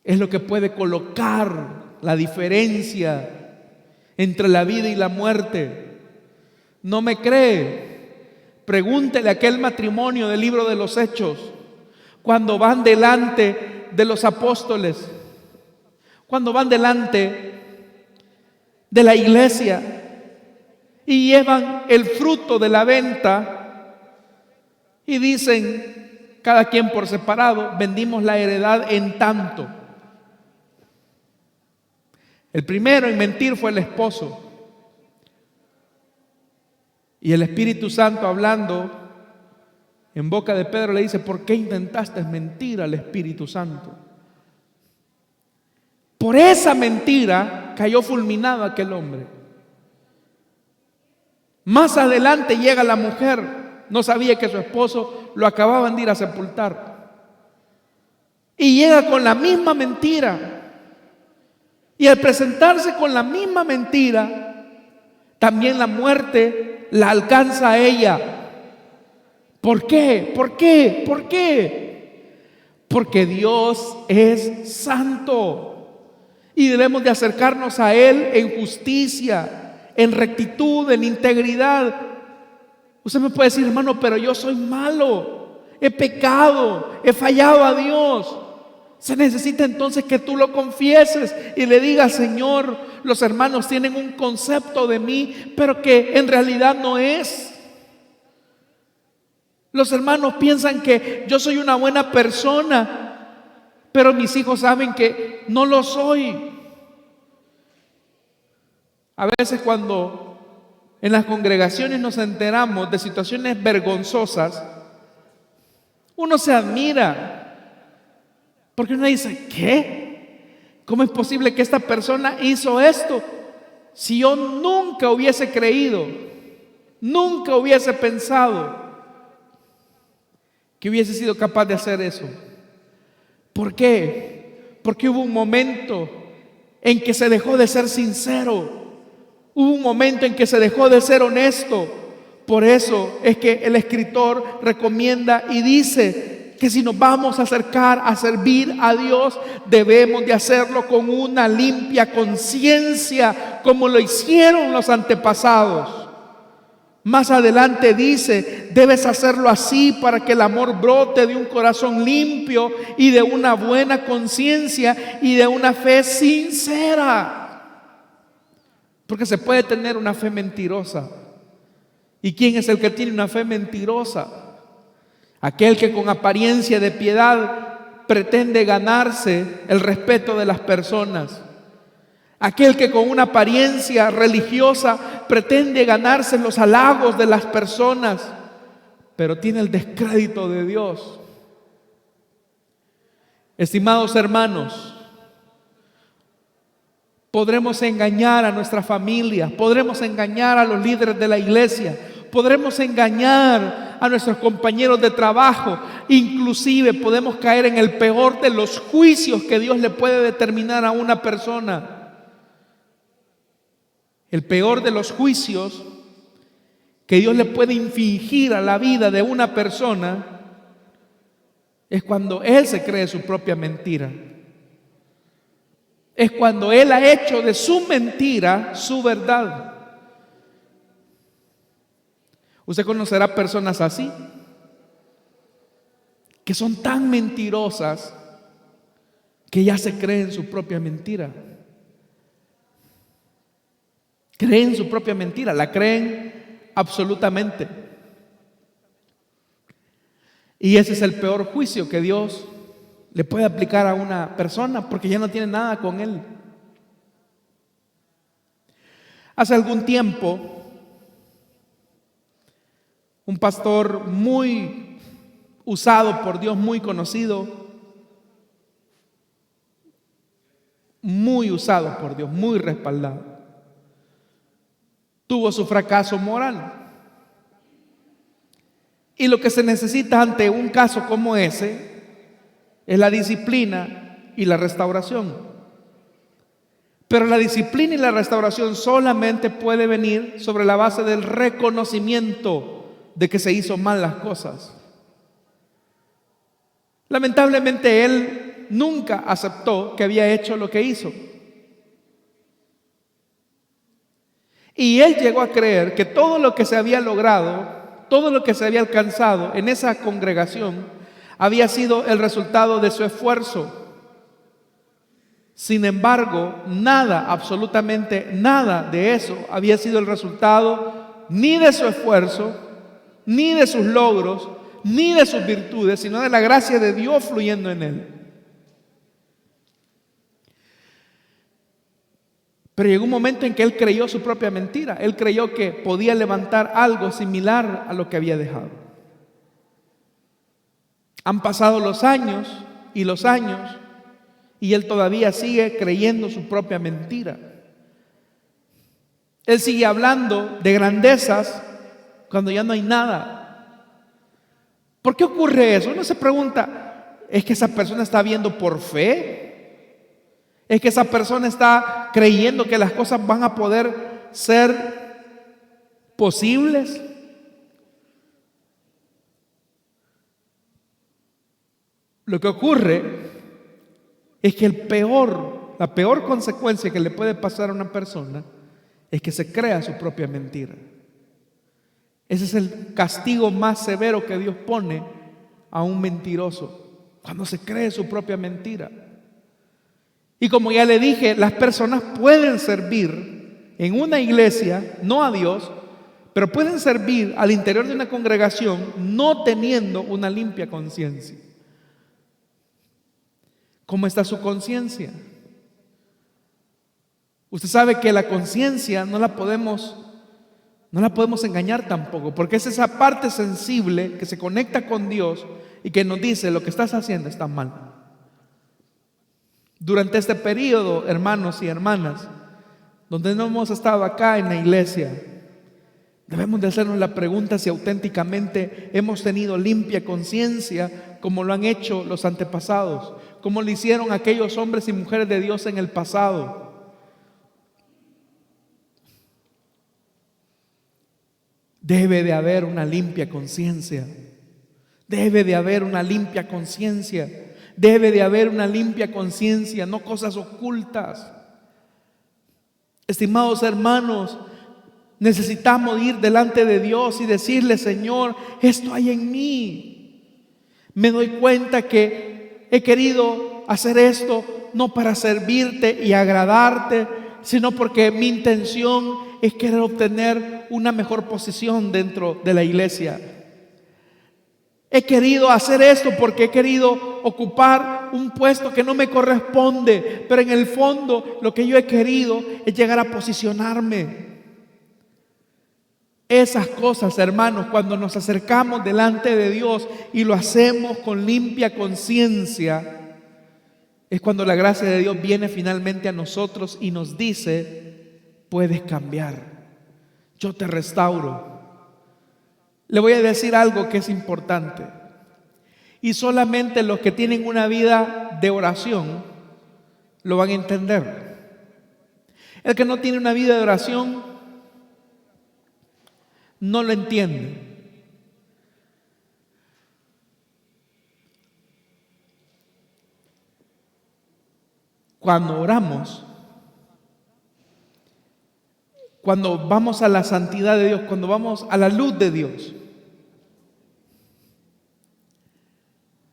es lo que puede colocar la diferencia entre la vida y la muerte. ¿No me cree? Pregúntele a aquel matrimonio del libro de los Hechos, cuando van delante de los apóstoles, cuando van delante de la iglesia y llevan el fruto de la venta y dicen: cada quien por separado, vendimos la heredad en tanto. El primero en mentir fue el esposo. Y el Espíritu Santo, hablando en boca de Pedro, le dice: ¿por qué intentaste mentir al Espíritu Santo? Por esa mentira cayó fulminado aquel hombre. Más adelante llega la mujer. No sabía que su esposo lo acababan de ir a sepultar. Y llega con la misma mentira. Y al presentarse con la misma mentira, también la muerte la alcanza a ella. ¿Por qué? ¿Por qué? ¿Por qué? Porque Dios es santo y debemos de acercarnos a Él en justicia, en rectitud, en integridad. Usted me puede decir: hermano, pero yo soy malo, he pecado, he fallado a Dios. Se necesita entonces que tú lo confieses y le digas: Señor, los hermanos tienen un concepto de mí, pero que en realidad no es. Los hermanos piensan que yo soy una buena persona, pero mis hijos saben que no lo soy. A veces cuando en las congregaciones nos enteramos de situaciones vergonzosas, uno se admira. Porque uno dice: ¿qué? ¿Cómo es posible que esta persona hizo esto? Si yo nunca hubiese creído, nunca hubiese pensado que hubiese sido capaz de hacer eso. ¿Por qué? Porque hubo un momento en que se dejó de ser sincero. Hubo un momento en que se dejó de ser honesto. Por eso es que el escritor recomienda y dice que si nos vamos a acercar a servir a Dios, debemos de hacerlo con una limpia conciencia, como lo hicieron los antepasados. Más adelante dice: debes hacerlo así para que el amor brote de un corazón limpio y de una buena conciencia y de una fe sincera. Porque se puede tener una fe mentirosa. ¿Y quién es el que tiene una fe mentirosa? Aquel que con apariencia de piedad pretende ganarse el respeto de las personas. Aquel que con una apariencia religiosa pretende ganarse los halagos de las personas, pero tiene el descrédito de Dios. Estimados hermanos, podremos engañar a nuestra familia, podremos engañar a los líderes de la iglesia, podremos engañar a nuestros compañeros de trabajo, inclusive podemos caer en el peor de los juicios que Dios le puede determinar a una persona. El peor de los juicios que Dios le puede infligir a la vida de una persona es cuando él se cree su propia mentira. Es cuando él ha hecho de su mentira su verdad. Usted conocerá personas así, que son tan mentirosas que ya se creen su propia mentira. Creen su propia mentira, la creen absolutamente. Y ese es el peor juicio que Dios le puede aplicar a una persona, porque ya no tiene nada con él. Hace algún tiempo, un pastor muy usado por Dios, muy conocido, muy usado por Dios, muy respaldado, tuvo su fracaso moral. Y lo que se necesita ante un caso como ese es la disciplina y la restauración. Pero la disciplina y la restauración solamente puede venir sobre la base del reconocimiento de que se hizo mal las cosas. Lamentablemente él nunca aceptó que había hecho lo que hizo. Y él llegó a creer que todo lo que se había logrado, todo lo que se había alcanzado en esa congregación había sido el resultado de su esfuerzo. Sin embargo, nada, absolutamente nada de eso había sido el resultado ni de su esfuerzo, ni de sus logros, ni de sus virtudes, sino de la gracia de Dios fluyendo en él. Pero llegó un momento en que él creyó su propia mentira. Él creyó que podía levantar algo similar a lo que había dejado. Han pasado los años y los años y él todavía sigue creyendo su propia mentira. Él sigue hablando de grandezas cuando ya no hay nada. ¿Por qué ocurre eso? Uno se pregunta, ¿es que esa persona está viendo por fe? ¿Es que esa persona está creyendo que las cosas van a poder ser posibles? Lo que ocurre es que la peor consecuencia que le puede pasar a una persona es que se crea su propia mentira. Ese es el castigo más severo que Dios pone a un mentiroso, cuando se cree su propia mentira. Y como ya le dije, las personas pueden servir en una iglesia, no a Dios, pero pueden servir al interior de una congregación no teniendo una limpia conciencia. ¿Cómo está su conciencia? Usted sabe que la conciencia no la podemos engañar tampoco, porque es esa parte sensible que se conecta con Dios y que nos dice: lo que estás haciendo está mal. Durante este periodo, hermanos y hermanas, donde no hemos estado acá en la iglesia, debemos de hacernos la pregunta si auténticamente hemos tenido limpia conciencia, como lo han hecho los antepasados, como lo hicieron aquellos hombres y mujeres de Dios en el pasado. Debe de haber una limpia conciencia. Debe de haber una limpia conciencia. Debe de haber una limpia conciencia, no cosas ocultas. Estimados hermanos, necesitamos ir delante de Dios y decirle: Señor, esto hay en mí. Me doy cuenta que he querido hacer esto no para servirte y agradarte, sino porque mi intención es querer obtener una mejor posición dentro de la iglesia. He querido hacer esto porque he querido ocupar un puesto que no me corresponde, pero en el fondo lo que yo he querido es llegar a posicionarme. Esas cosas, hermanos, cuando nos acercamos delante de Dios y lo hacemos con limpia conciencia, es cuando la gracia de Dios viene finalmente a nosotros y nos dice: puedes cambiar, yo te restauro. Le voy a decir algo que es importante, y solamente los que tienen una vida de oración lo van a entender. El que no tiene una vida de oración no lo entiende. Cuando oramos, cuando vamos a la santidad de Dios, cuando vamos a la luz de Dios,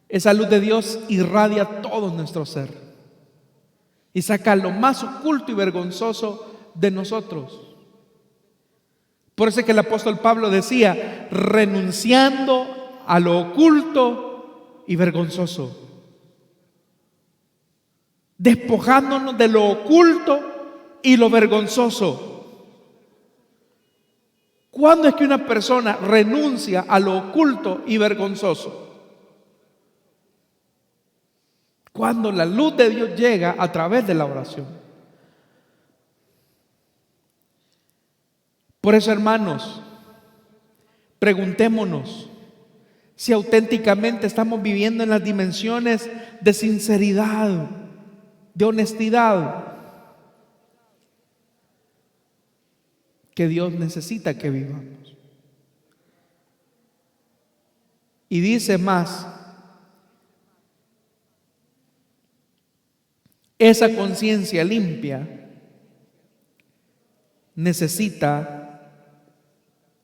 esa luz de Dios irradia todo nuestro ser y saca lo más oculto y vergonzoso de nosotros. Por eso es que el apóstol Pablo decía: renunciando a lo oculto y vergonzoso, despojándonos de lo oculto y lo vergonzoso. ¿Cuándo es que una persona renuncia a lo oculto y vergonzoso? Cuando la luz de Dios llega a través de la oración. Por eso, hermanos, preguntémonos si auténticamente estamos viviendo en las dimensiones de sinceridad, de honestidad que Dios necesita que vivamos. Y dice más: esa conciencia limpia necesita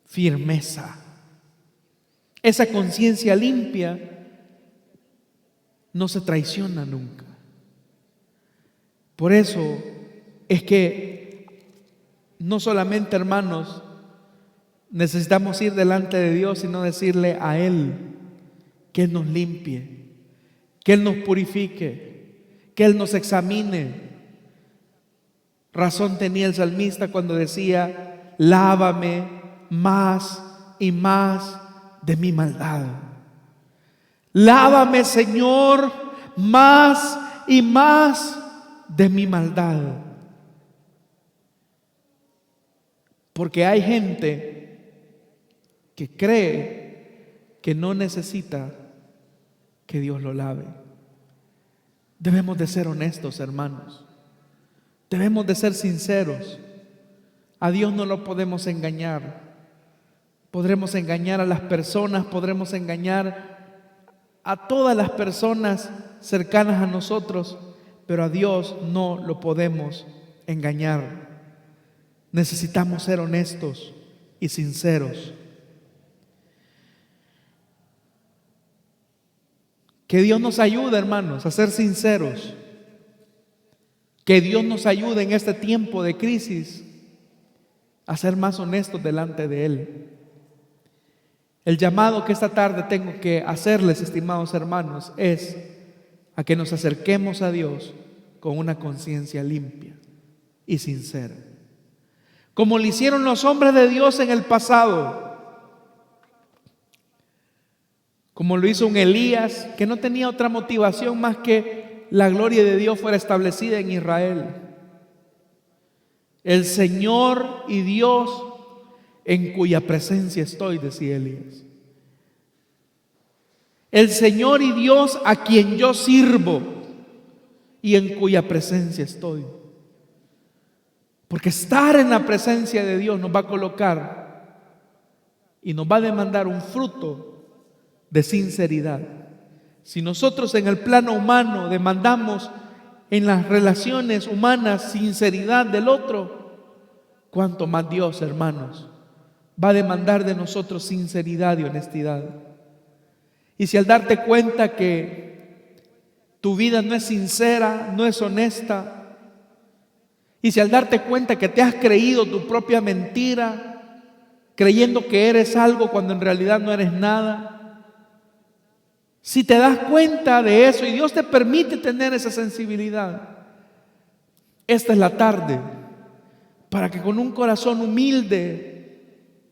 firmeza. Esa conciencia limpia no se traiciona nunca. Por eso es que no solamente, hermanos, necesitamos ir delante de Dios, sino decirle a Él: que Él nos limpie, que Él nos purifique, que Él nos examine. Razón tenía el salmista cuando decía: lávame más y más de mi maldad. Lávame, Señor, más y más de mi maldad. Porque hay gente que cree que no necesita que Dios lo lave. Debemos de ser honestos, hermanos. Debemos de ser sinceros. A Dios no lo podemos engañar. Podremos engañar a las personas, podremos engañar a todas las personas cercanas a nosotros, pero a Dios no lo podemos engañar. Necesitamos ser honestos y sinceros. Que Dios nos ayude, hermanos, a ser sinceros. Que Dios nos ayude en este tiempo de crisis a ser más honestos delante de Él. El llamado que esta tarde tengo que hacerles, estimados hermanos, es a que nos acerquemos a Dios con una conciencia limpia y sincera, como lo hicieron los hombres de Dios en el pasado, como lo hizo un Elías, que no tenía otra motivación más que la gloria de Dios fuera establecida en Israel. El Señor y Dios en cuya presencia estoy, decía Elías. El Señor y Dios a quien yo sirvo y en cuya presencia estoy. Porque estar en la presencia de Dios nos va a colocar y nos va a demandar un fruto de sinceridad. Si nosotros en el plano humano demandamos en las relaciones humanas sinceridad del otro, cuánto más Dios, hermanos, va a demandar de nosotros sinceridad y honestidad. Y si al darte cuenta que tu vida no es sincera, no es honesta, y si al darte cuenta que te has creído tu propia mentira, creyendo que eres algo cuando en realidad no eres nada, si te das cuenta de eso y Dios te permite tener esa sensibilidad, esta es la tarde para que con un corazón humilde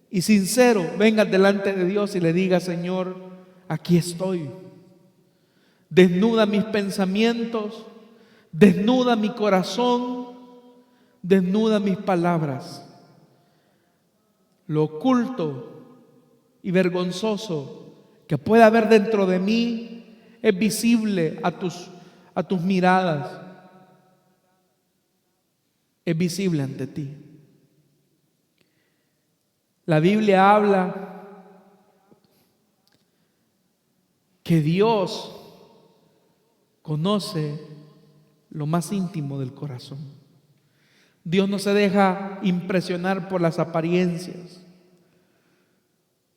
y sincero vengas delante de Dios y le digas: Señor, aquí estoy. Desnuda mis pensamientos, desnuda mi corazón, desnuda mis palabras. Lo oculto y vergonzoso que pueda haber dentro de mí es visible a tus miradas, es visible ante ti. La Biblia habla que Dios conoce lo más íntimo del corazón. Dios no se deja impresionar por las apariencias.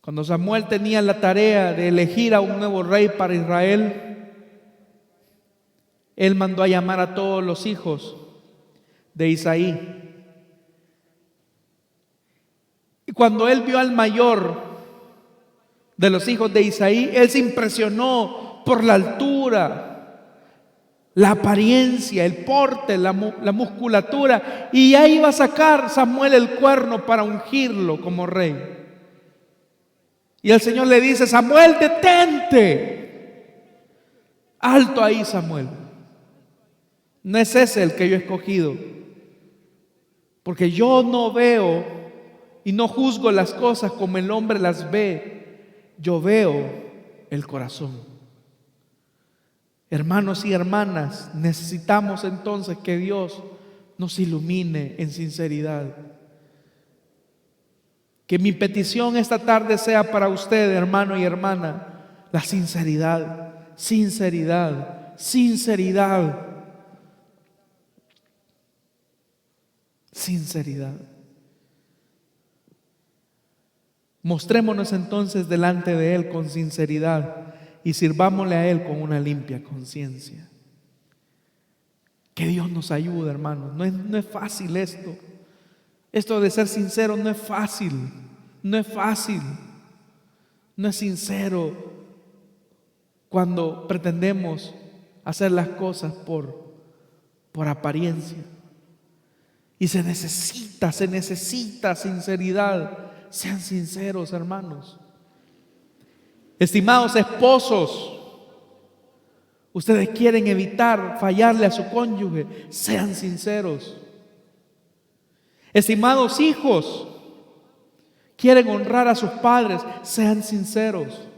Cuando Samuel tenía la tarea de elegir a un nuevo rey para Israel, él mandó a llamar a todos los hijos de Isaí. Y cuando él vio al mayor de los hijos de Isaí, él se impresionó por la altura, la apariencia, el porte, la musculatura, y ya iba a sacar Samuel el cuerno para ungirlo como rey. Y el Señor le dice: Samuel, detente. Alto ahí, Samuel. No es ese el que yo he escogido, porque yo no veo y no juzgo las cosas como el hombre las ve. Yo veo el corazón. Hermanos y hermanas, necesitamos entonces que Dios nos ilumine en sinceridad. Que mi petición esta tarde sea para usted, hermano y hermana, la sinceridad, sinceridad, sinceridad, sinceridad. Mostrémonos entonces delante de Él con sinceridad y sirvámosle a Él con una limpia conciencia. Que Dios nos ayude, hermanos. No es fácil esto. Esto de ser sincero no es fácil. No es fácil. No es sincero. cuando pretendemos hacer las cosas por apariencia. Y se necesita sinceridad. Sean sinceros, hermanos. Estimados esposos, ustedes quieren evitar fallarle a su cónyuge, sean sinceros. Estimados hijos, quieren honrar a sus padres, sean sinceros.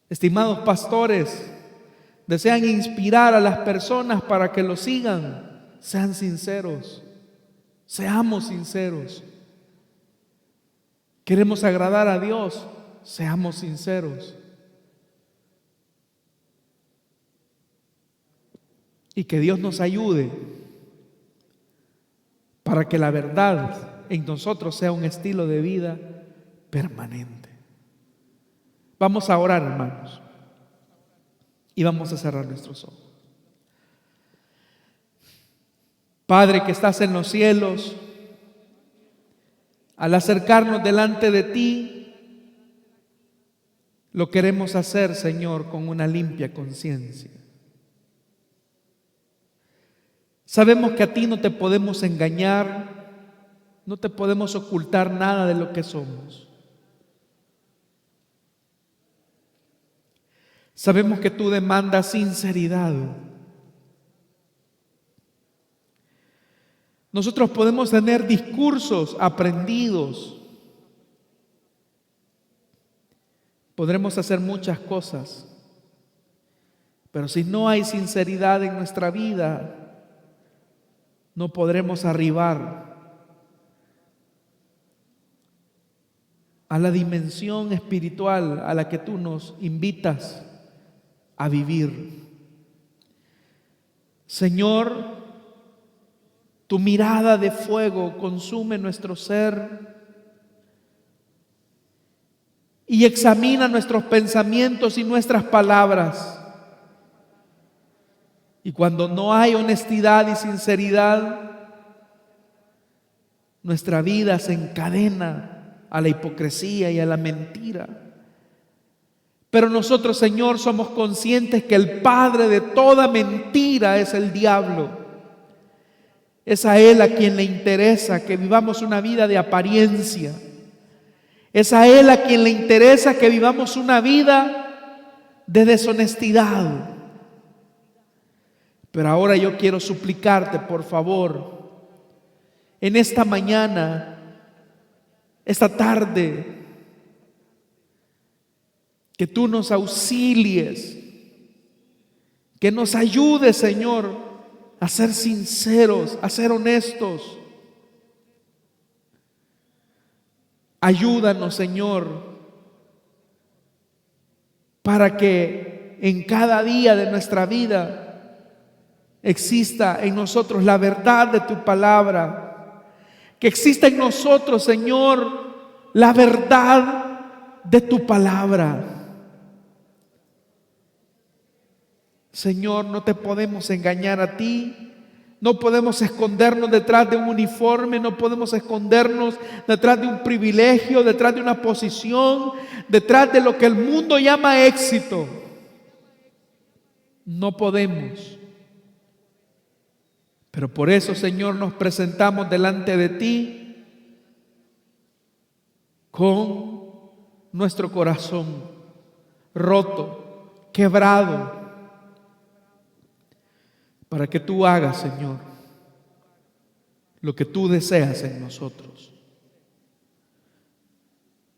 Estimados pastores, desean inspirar a las personas para que lo sigan, sean sinceros. Seamos sinceros. Queremos agradar a Dios, seamos sinceros. Y que Dios nos ayude para que la verdad en nosotros sea un estilo de vida permanente. Vamos a orar, hermanos, y vamos a cerrar nuestros ojos. Padre que estás en los cielos, al acercarnos delante de ti, lo queremos hacer, Señor, con una limpia conciencia. Sabemos que a ti no te podemos engañar, no te podemos ocultar nada de lo que somos. Sabemos que tú demandas sinceridad. Nosotros podemos tener discursos aprendidos, podremos hacer muchas cosas, pero si no hay sinceridad en nuestra vida, no podremos arribar a la dimensión espiritual a la que tú nos invitas a vivir. Señor, tu mirada de fuego consume nuestro ser y examina nuestros pensamientos y nuestras palabras. Y cuando no hay honestidad y sinceridad, nuestra vida se encadena a la hipocresía y a la mentira. Pero nosotros, Señor, somos conscientes que el padre de toda mentira es el diablo. Es a él a quien le interesa que vivamos una vida de apariencia. Es a él a quien le interesa que vivamos una vida de deshonestidad. Pero ahora yo quiero suplicarte, por favor, en esta mañana, esta tarde, que tú nos auxilies, que nos ayudes, Señor, a ser sinceros, a ser honestos. Ayúdanos, Señor, para que en cada día de nuestra vida exista en nosotros la verdad de tu palabra, que exista en nosotros, Señor, la verdad de tu palabra. Señor, no te podemos engañar a ti, no podemos escondernos detrás de un uniforme, no podemos escondernos detrás de un privilegio, detrás de una posición, detrás de lo que el mundo llama éxito. No podemos. Pero por eso, Señor, nos presentamos delante de ti con nuestro corazón roto, quebrado, para que tú hagas, Señor, lo que tú deseas en nosotros.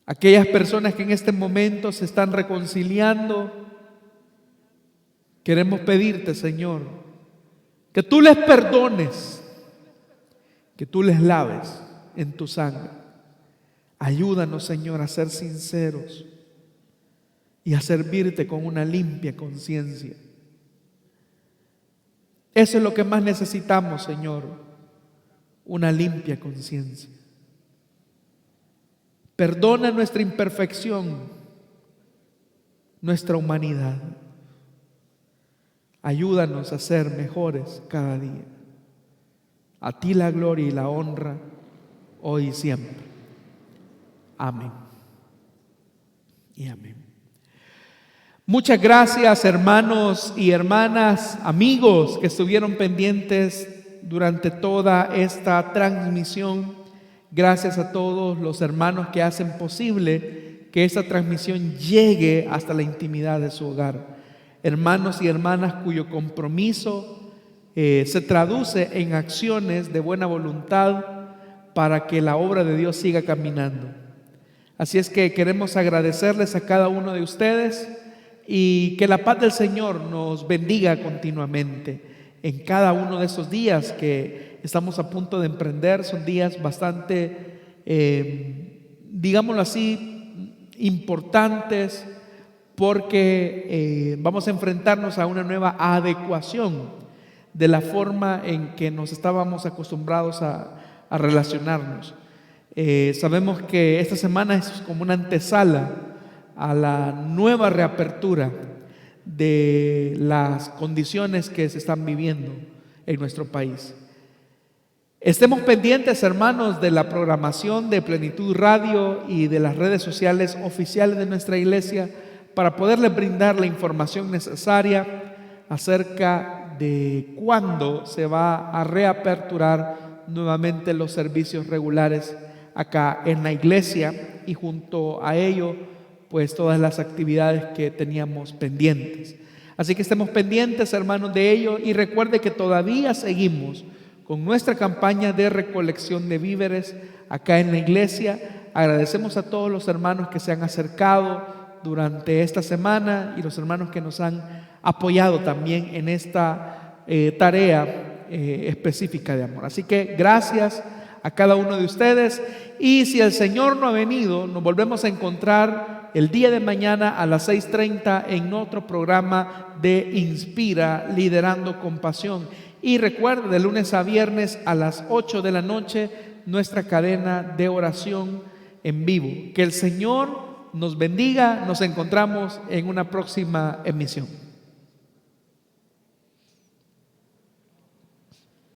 Aquellas personas que en este momento se están reconciliando, queremos pedirte, Señor, que tú les perdones, que tú les laves en tu sangre. Ayúdanos, Señor, a ser sinceros y a servirte con una limpia conciencia. Eso es lo que más necesitamos, Señor, una limpia conciencia. Perdona nuestra imperfección, nuestra humanidad. Ayúdanos a ser mejores cada día. A ti la gloria y la honra, hoy y siempre. Amén. Y amén. Muchas gracias, hermanos y hermanas, amigos que estuvieron pendientes durante toda esta transmisión. Gracias a todos los hermanos que hacen posible que esta transmisión llegue hasta la intimidad de su hogar. Hermanos y hermanas cuyo compromiso se traduce en acciones de buena voluntad para que la obra de Dios siga caminando. Así es que queremos agradecerles a cada uno de ustedes y que la paz del Señor nos bendiga continuamente en cada uno de esos días que estamos a punto de emprender. Son días bastante, digámoslo así, importantes, porque vamos a enfrentarnos a una nueva adecuación de la forma en que nos estábamos acostumbrados a relacionarnos. Sabemos que esta semana es como una antesala a la nueva reapertura de las condiciones que se están viviendo en nuestro país. Estemos pendientes, hermanos, de la programación de Plenitud Radio y de las redes sociales oficiales de nuestra iglesia para poderles brindar la información necesaria acerca de cuándo se va a reaperturar nuevamente los servicios regulares acá en la iglesia, y junto a ello pues todas las actividades que teníamos pendientes. Así que estemos pendientes, hermanos, de ello, y recuerde que todavía seguimos con nuestra campaña de recolección de víveres acá en la iglesia. Agradecemos a todos los hermanos que se han acercado durante esta semana y los hermanos que nos han apoyado también en esta tarea específica de amor. Así que gracias a cada uno de ustedes, y si el Señor no ha venido, nos volvemos a encontrar el día de mañana a las 6:30 en otro programa de Inspira, Liderando con Pasión. Y recuerda, de lunes a viernes a las 8 de la noche, nuestra cadena de oración en vivo. Que el Señor nos bendiga. Nos encontramos en una próxima emisión.